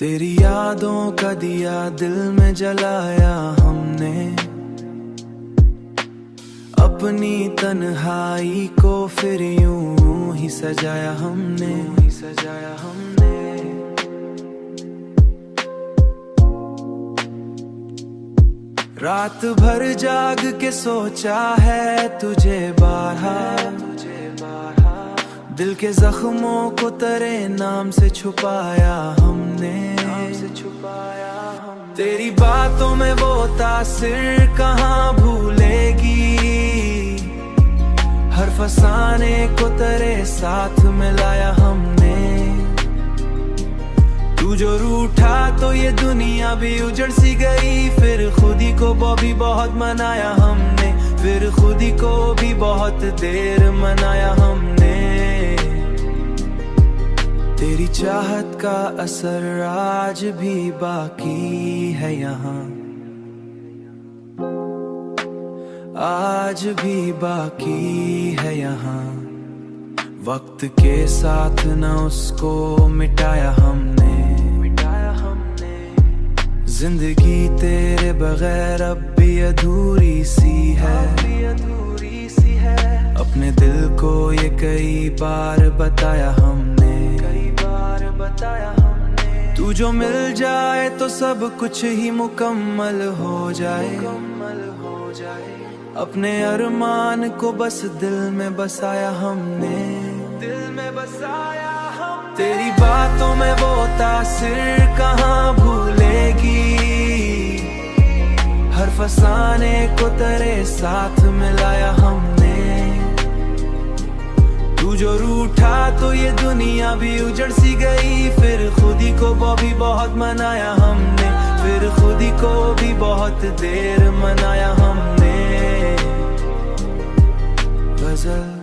तेरी यादों का दिया दिल में जलाया हमने, अपनी तन्हाई को फिर यूं ही सजाया हमने। रात भर जाग के सोचा है तुझे बारहा, दिल के जख्मों को तेरे नाम से छुपाया हमने। तेरी बातों में वो तासिर कहाँ भूलेगी, हर फसाने को तेरे साथ मिलाया हमने। तू जो रूठा तो ये दुनिया भी उजड़ सी गई, फिर खुदी को भी बहुत मनाया हमने, फिर खुदी को भी बहुत देर मनाया हमने। तेरी चाहत का असर आज भी बाकी है यहाँ, आज भी बाकी है यहाँ। वक्त के साथ न उसको मिटाया हमने, जिंदगी तेरे बगैर अब भी अधूरी सी है। अपने दिल को ये कई बार बताया हमने, तू जो मिल जाए तो सब कुछ ही मुकम्मल हो जाए। अपने अरमान को बस दिल में बसाया हमने, तेरी बातों में वो तासिर कहाँ भूलेगी, हर फसाने को तेरे साथ मिलाया हमने। तू जो रूठा तो ये दुनिया भी उजड़ सी गई, फिर खुदी को भी बहुत मनाया हमने, फिर खुदी को भी बहुत देर मनाया हमने। गजल